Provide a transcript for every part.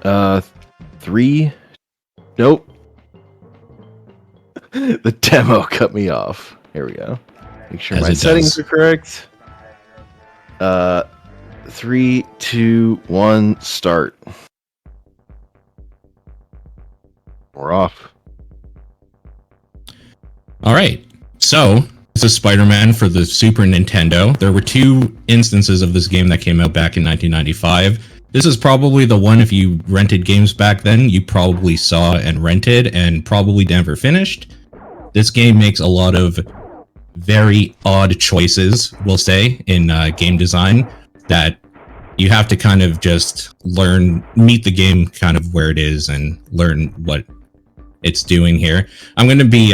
Uh, 3. Nope. The demo cut me off. Here we go. Make sure my settings are correct. 3, 2, 1, start. We're off. All right. So, this is Spider-Man for the Super Nintendo. There were 2 instances of this game that came out back in 1995. This is probably the one, if you rented games back then, you probably saw and rented and probably never finished. This game makes a lot of very odd choices, we'll say, in game design that you have to kind of just meet the game kind of where it is and learn what it's doing here. I'm going to be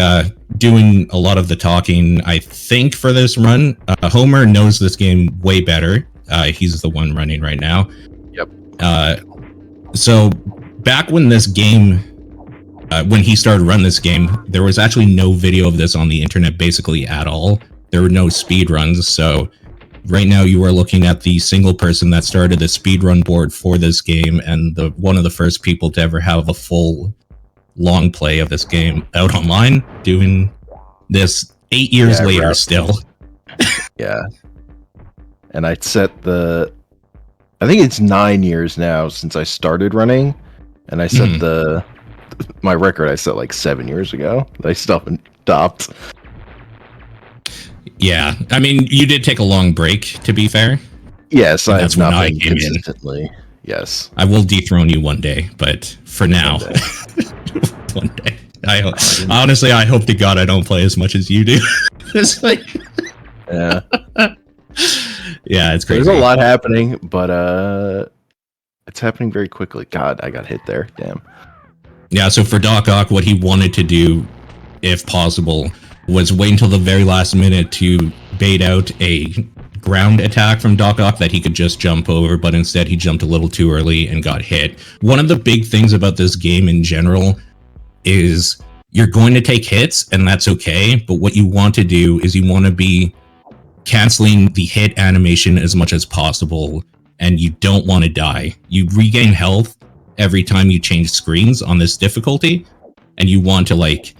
doing a lot of the talking, I think, for this run. Homer knows this game way better. He's the one running right now. Yep. So back when this game, when he started running this game, there was actually no video of this on the internet basically at all. There were no speedruns. So right now you are looking at the single person that started the speedrun board for this game and one of the first people to ever have a full long play of this game out online, doing this 8 years later still. Yeah. And I think it's 9 years now since I started running, and I set my record I set like 7 years ago. I stopped. Yeah, I mean, you did take a long break, to be fair. Yes, I've not been consistently. Yes, I will dethrone you one day, but for now, one day. Honestly, I hope to God I don't play as much as you do. It's like, yeah, yeah, it's crazy. There's a lot happening, but it's happening very quickly. God, I got hit there. Damn. Yeah, so for Doc Ock, what he wanted to do, if possible, was wait until the very last minute to bait out a ground attack from Doc Ock that he could just jump over, but instead he jumped a little too early and got hit. One of the big things about this game in general is you're going to take hits, and that's okay, but what you want to do is you want to be canceling the hit animation as much as possible, and you don't want to die. You regain health every time you change screens on this difficulty, and you want to like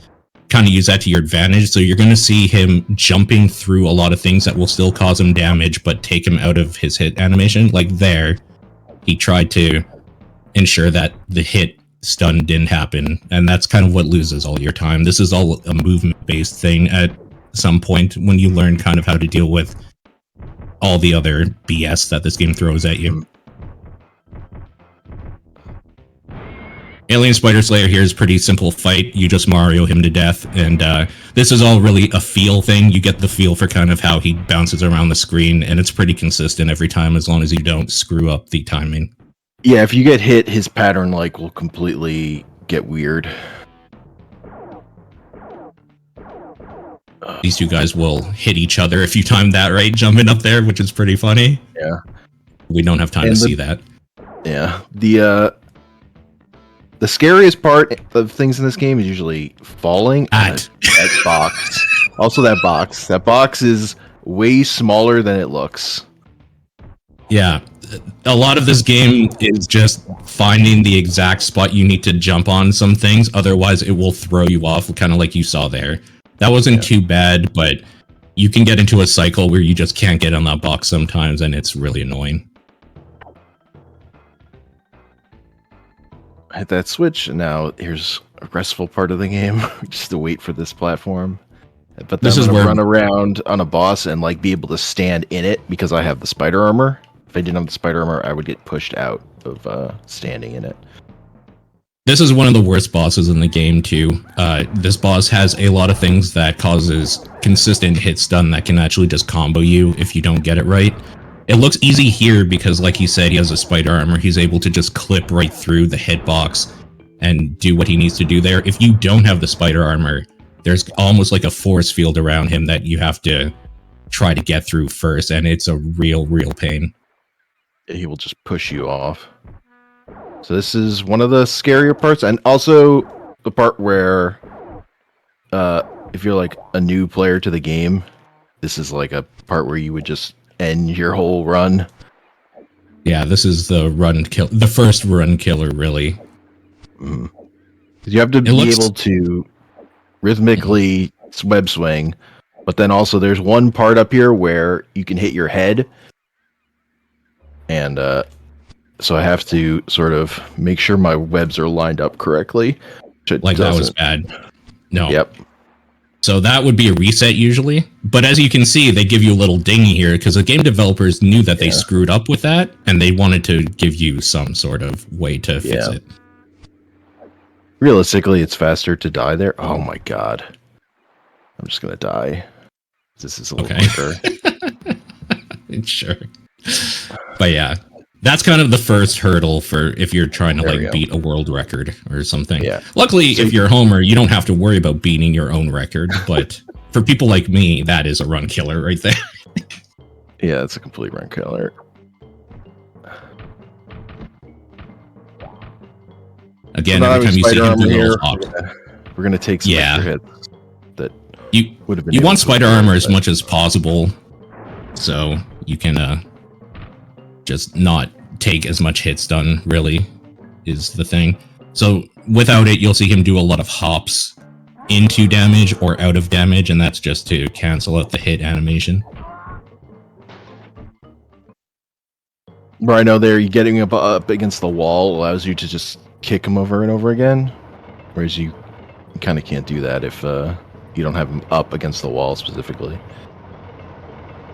kind of use that to your advantage. So you're going to see him jumping through a lot of things that will still cause him damage but take him out of his hit animation. Like there, he tried to ensure that the hit stun didn't happen, and that's kind of what loses all your time. This is all a movement based thing at some point when you learn kind of how to deal with all the other BS that this game throws at you. Alien Spider Slayer here is a pretty simple fight. You just Mario him to death, and this is all really a feel thing. You get the feel for kind of how he bounces around the screen, and it's pretty consistent every time as long as you don't screw up the timing. Yeah, if you get hit, his pattern like will completely get weird. These two guys will hit each other if you time that right, jumping up there, which is pretty funny. Yeah. We don't have time to see that. Yeah. The scariest part of things in this game is usually falling at that box. Also that box. That box is way smaller than it looks. Yeah. A lot of this game is just finding the exact spot you need to jump on some things. Otherwise, it will throw you off, kind of like you saw there. That wasn't too bad, but you can get into a cycle where you just can't get on that box sometimes, and it's really annoying. Hit that switch, and now here's a restful part of the game. Just to wait for this platform. But then I'm gonna run around on a boss and like be able to stand in it because I have the spider armor. If I didn't have the spider armor, I would get pushed out of standing in it. This is one of the worst bosses in the game too. This boss has a lot of things that causes consistent hit stun that can actually just combo you if you don't get it right. It looks easy here because, like he said, he has a spider armor. He's able to just clip right through the hitbox and do what he needs to do there. If you don't have the spider armor, there's almost like a force field around him that you have to try to get through first, and it's a real pain. He will just push you off. So this is one of the scarier parts, and also the part where if you're like a new player to the game, this is like a part where you would just end your whole run. Yeah, this is the first run killer, really. Mm. You have to be able to rhythmically web swing, but then also there's one part up here where you can hit your head, and so I have to sort of make sure my webs are lined up correctly. Like that was bad. No. Yep. So that would be a reset usually. But as you can see, they give you a little dinghy here because the game developers knew that they screwed up with that, and they wanted to give you some sort of way to fix it. Realistically, it's faster to die there. Oh my god. I'm just going to die. This is a little quicker. Sure. But yeah, that's kind of the first hurdle for if you're trying to beat a world record or something. Yeah. Luckily, so if you're Homer, you don't have to worry about beating your own record. But for people like me, that is a run killer right there. Yeah, it's a complete run killer. Again, so every time you see him do a little hop, we're gonna take some extra hits that would have been. You want spider armor as much as possible, so you can just not take as much hits done. Really, is the thing. So without it, you'll see him do a lot of hops into damage or out of damage, and that's just to cancel out the hit animation. Right now, there, you getting up against the wall allows you to just kick him over and over again, whereas you kind of can't do that if you don't have him up against the wall specifically.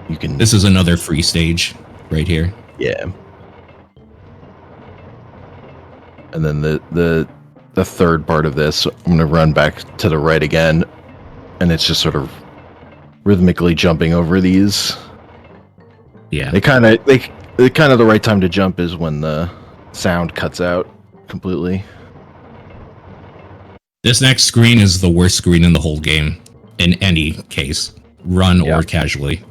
You can. This is another free stage right here. Yeah. And then the third part of this, I'm going to run back to the right again, and it's just sort of rhythmically jumping over these. Yeah. They kind of the right time to jump is when the sound cuts out completely. This next screen is the worst screen in the whole game, in any case, run or casually.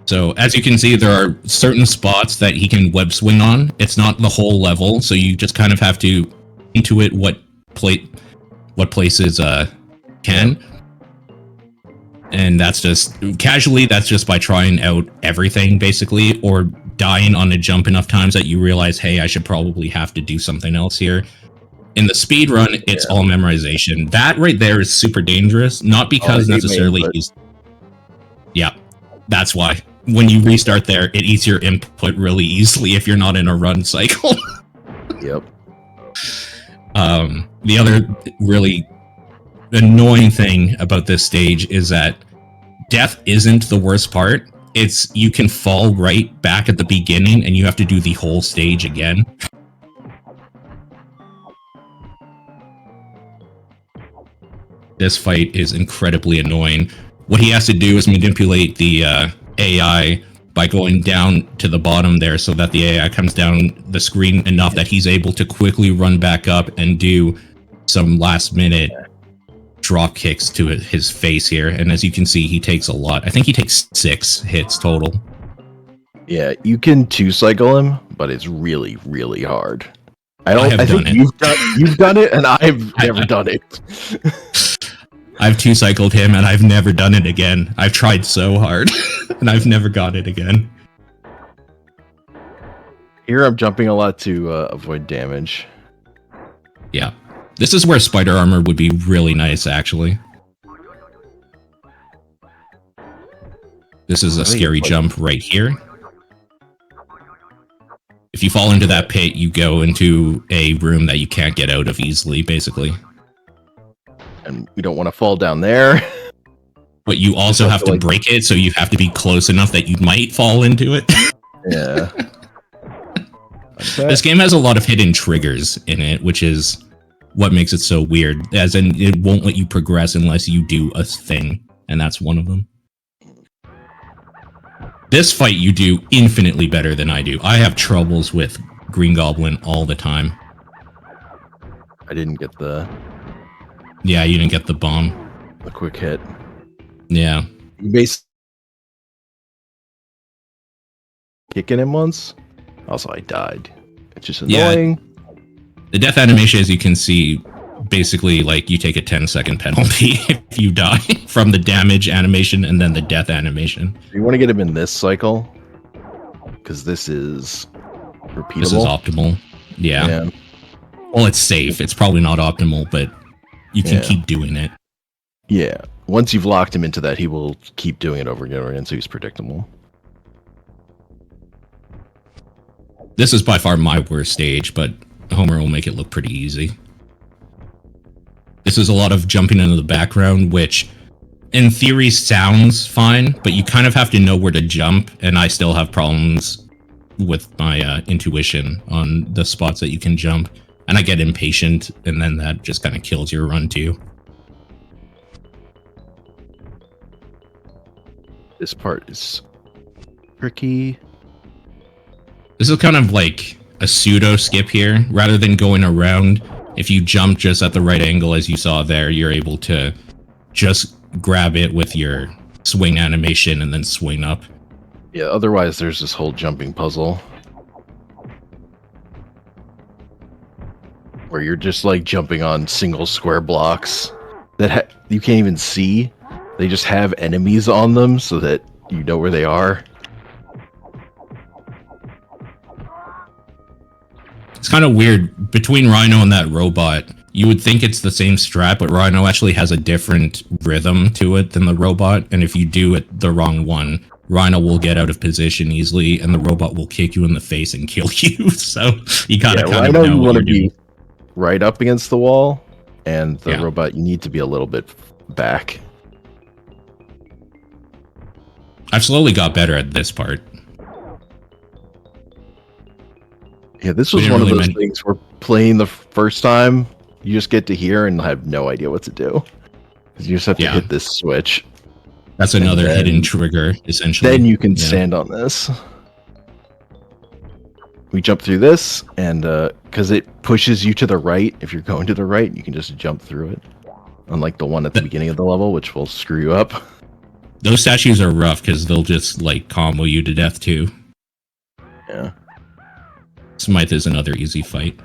So as you can see, there are certain spots that he can web swing on. It's not the whole level, so you just kind of have to intuit what places can. And that's just casually, that's just by trying out everything basically, or dying on a jump enough times that you realize, hey, I should probably have to do something else here. In the speed run, it's all memorization. That right there is super dangerous, not because necessarily he's... Yeah, that's why. When you restart there, it eats your input really easily if you're not in a run cycle. Yep. The other really annoying thing about this stage is that death isn't the worst part. It's you can fall right back at the beginning and you have to do the whole stage again. This fight is incredibly annoying. What he has to do is manipulate the AI by going down to the bottom there so that the AI comes down the screen enough that he's able to quickly run back up and do some last minute drop kicks to his face here. And as you can see, he takes a lot. I think he takes 6 hits total. Yeah, you can 2-cycle him, but it's really, really hard. I think you've done it, and I've never done it. I've 2-cycled him, and I've never done it again. I've tried so hard, and I've never got it again. Here I'm jumping a lot to avoid damage. Yeah. This is where spider armor would be really nice, actually. This is a scary jump right here. If you fall into that pit, you go into a room that you can't get out of easily, basically. And we don't want to fall down there. But you also have to break it, so you have to be close enough that you might fall into it. Yeah. This game has a lot of hidden triggers in it, which is what makes it so weird. As in, it won't let you progress unless you do a thing, and that's one of them. This fight you do infinitely better than I do. I have troubles with Green Goblin all the time. I didn't get the... Yeah, you didn't get the bomb. The quick hit. Yeah. Kicking him once. Also, I died. It's just annoying. Yeah. The death animation, as you can see, basically, like, you take a 10-second penalty if you die from the damage animation and then the death animation. You want to get him in this cycle? Because this is repeatable. This is optimal. Yeah. Well, it's safe. It's probably not optimal, but you can keep doing it. Yeah. Once you've locked him into that, he will keep doing it over and over again, so he's predictable. This is by far my worst stage, but Homer will make it look pretty easy. This is a lot of jumping into the background, which in theory sounds fine, but you kind of have to know where to jump, and I still have problems with my intuition on the spots that you can jump, and I get impatient, and then that just kind of kills your run too. This part is tricky. This is kind of like a pseudo skip here. Rather than going around, if you jump just at the right angle as you saw there, you're able to just grab it with your swing animation and then swing up. Yeah, otherwise there's this whole jumping puzzle where you're just like jumping on single square blocks that you can't even see. They just have enemies on them so that you know where they are. It's kind of weird. Between Rhino and that robot, you would think it's the same strat, but Rhino actually has a different rhythm to it than the robot, and if you do it the wrong one, Rhino will get out of position easily, and the robot will kick you in the face and kill you. So you gotta kind of know you what want you're to be doing. right up against the wall, and the robot, you need to be a little bit back. I've slowly got better at this part. Yeah, this was one of those things where playing the first time, you just get to hear and have no idea what to do. Because you just have to hit this switch. That's another hidden trigger, essentially. Then you can stand on this. We jump through this, and because it pushes you to the right, if you're going to the right, you can just jump through it. Unlike the one at the beginning of the level, which will screw you up. Those statues are rough, because they'll just, like, combo you to death, too. Yeah. Smythe is another easy fight.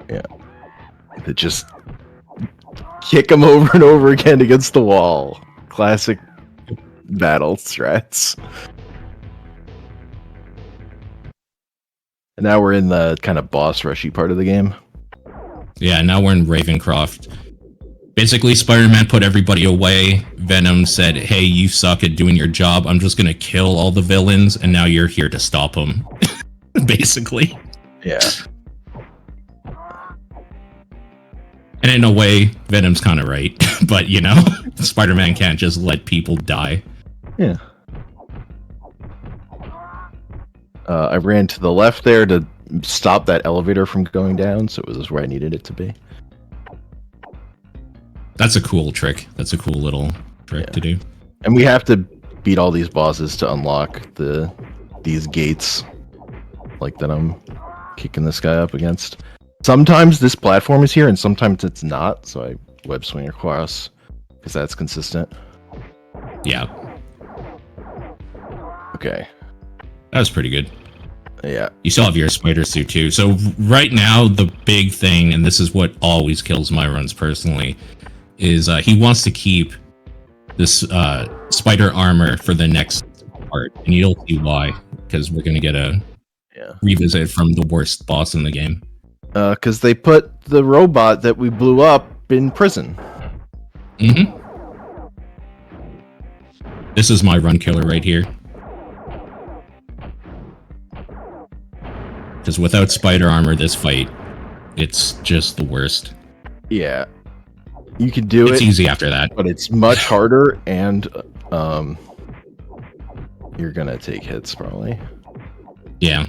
Yeah. They just kick them over and over again against the wall. Classic battle strats. And now we're in the kind of boss rushy part of the game. Yeah, now we're in Ravencroft. Basically, Spider-Man put everybody away. Venom said, hey, you suck at doing your job. I'm just going to kill all the villains, and now you're here to stop them. Basically. Yeah. And in a way, Venom's kind of right. But, you know, Spider-Man can't just let people die. Yeah. I ran to the left there to stop that elevator from going down, so it was where I needed it to be. That's a cool trick. That's a cool little trick to do. And we have to beat all these bosses to unlock these gates, like that I'm kicking this guy up against. Sometimes this platform is here, and sometimes it's not, so I web swing across, because that's consistent. Yeah. Okay. That was pretty good. Yeah. You still have your spider suit, too. So right now, the big thing, and this is what always kills my runs personally, is he wants to keep this spider armor for the next part, and you'll see why, because we're going to get a revisit from the worst boss in the game. Because they put the robot that we blew up in prison. Mm-hmm. This is my run killer right here. Because without spider armor, this fight, it's just the worst. Yeah. You can do it. It's easy after that. But it's much harder, and you're going to take hits, probably. Yeah.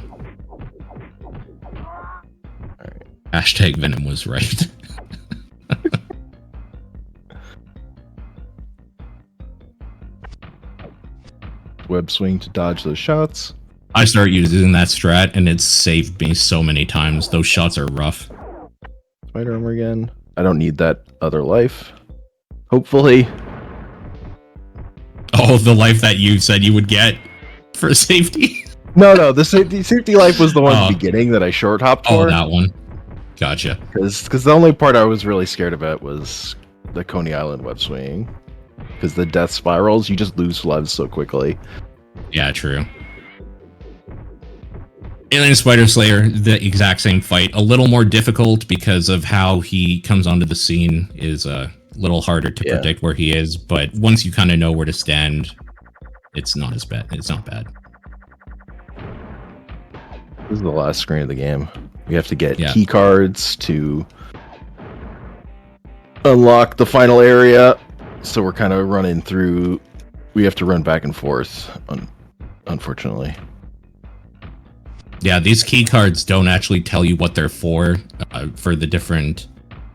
Hashtag Venom was right. Web swing to dodge those shots. I started using that strat, and it's saved me so many times. Those shots are rough. Spider armor again. I don't need that other life. Hopefully. Oh, the life that you said you would get for safety? No, the safety life was the one at the beginning that I short hopped for. Oh, that one. Gotcha. Because the only part I was really scared about was the Coney Island web swinging. Because the death spirals, you just lose lives so quickly. Yeah, true. Alien Spider Slayer, the exact same fight. A little more difficult because of how he comes onto the scene is a little harder to predict where he is. But once you kind of know where to stand, it's not as bad. It's not bad. This is the last screen of the game. We have to get key cards to unlock the final area. So we're kind of running through. We have to run back and forth, unfortunately. Yeah, these key cards don't actually tell you what they're for the different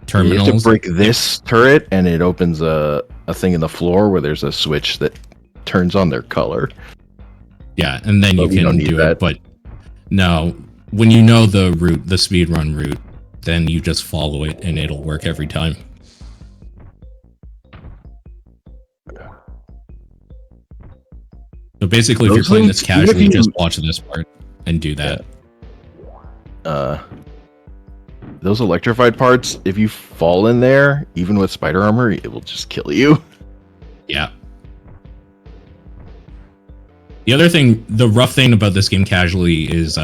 terminals. You have to break this turret, and it opens a thing in the floor where there's a switch that turns on their color. Yeah, and then you can do it. But no, when you know the route, the speedrun route, then you just follow it, and it'll work every time. So basically, if you're playing this casually, just watch this part and do that. Those electrified parts, if you fall in there, even with spider armor, it will just kill you. Yeah. The other thing, the rough thing about this game casually is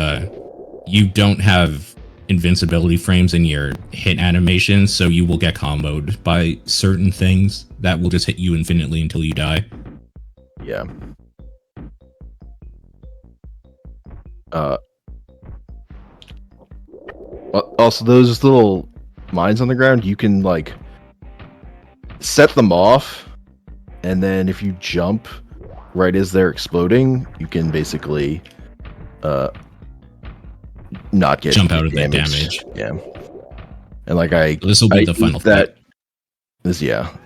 you don't have invincibility frames in your hit animations, so you will get comboed by certain things that will just hit you infinitely until you die. Yeah. Also, those little mines on the ground, you can like set them off, and then if you jump right as they're exploding, you can basically not get jump out of that damage. Yeah. And like this will be the final fight.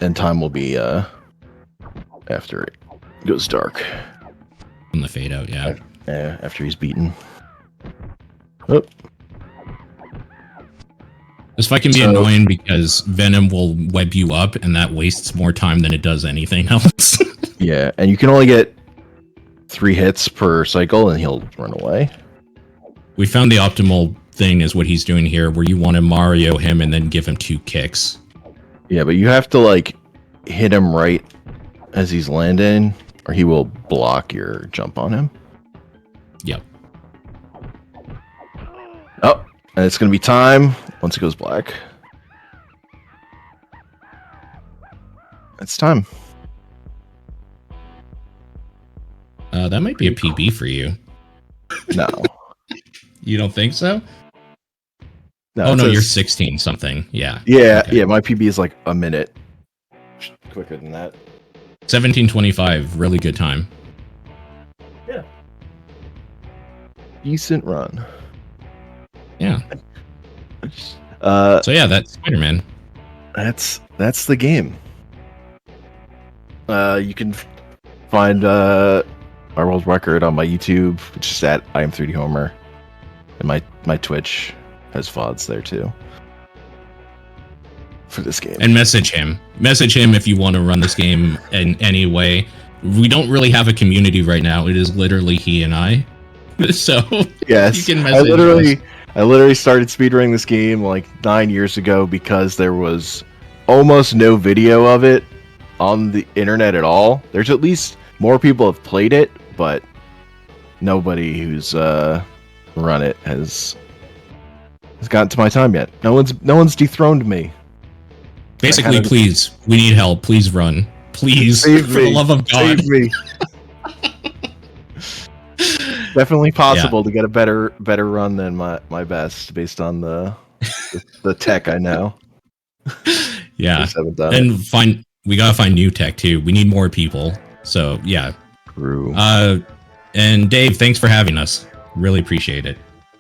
And time will be after it goes dark. On the fade out, yeah. After he's beaten. Oh. This fight can be annoying because Venom will web you up, and that wastes more time than it does anything else. Yeah, and you can only get 3 hits per cycle, and he'll run away. We found the optimal thing is what he's doing here, where you want to Mario him and then give him 2 kicks. Yeah, but you have to like hit him right as he's landing, or he will block your jump on him. Yep. Oh, and it's gonna be time once it goes black. It's time. That might be a PB for you. No. You don't think so? No, oh no, you're 16 something. Yeah. Yeah, okay. Yeah. My PB is like a minute quicker than that. 17:25, really good time. Yeah. Decent run. Yeah. So yeah, that's Spider-Man. That's the game. You can find our world record on my YouTube, which is at IAm3DHomer, and my Twitch has VODs there too for this game. And message him if you want to run this game in any way. We don't really have a community right now. It is literally he and I. So yes, you can message I literally started speedrunning this game like 9 years ago because there was almost no video of it on the internet at all. There's at least more people have played it, but nobody who's run it has gotten to my time yet. No one's dethroned me. Basically, please, we need help. Please run. Please, save for the love of God. Save me. Definitely possible to get a better run than my best based on the tech I know. Yeah, and we gotta find new tech too. We need more people. So yeah. True. And Dave, thanks for having us. Really appreciate it.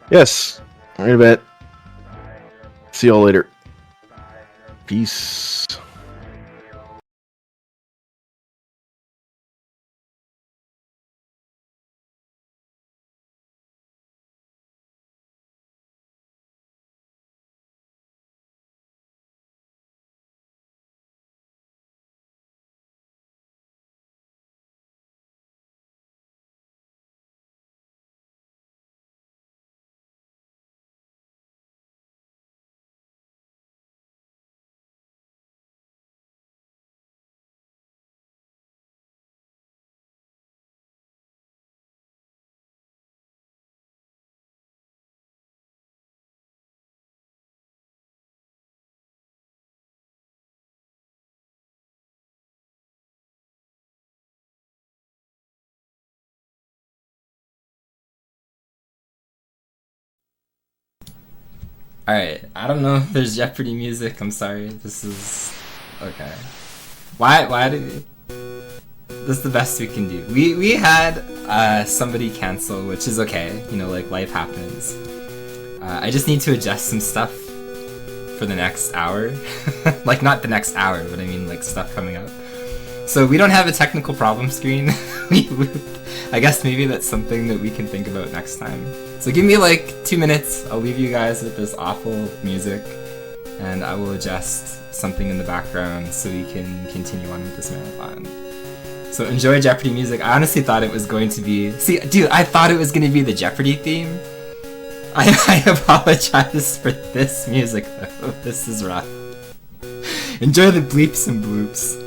Yes. All right, a bit. See y'all later. Peace. Alright, I don't know if there's Jeopardy music, I'm sorry. This is... okay. Why did... This is the best we can do. We had somebody cancel, which is okay. You know, like, life happens. I just need to adjust some stuff for the next hour. Like, not the next hour, but I mean, like, stuff coming up. So we don't have a technical problem screen. I guess maybe that's something that we can think about next time. So give me like 2 minutes, I'll leave you guys with this awful music, and I will adjust something in the background so we can continue on with this marathon. So enjoy Jeopardy music. I honestly thought it was going to be... See, dude, I thought it was going to be the Jeopardy theme. I apologize for this music though. This is rough. Enjoy the bleeps and bloops.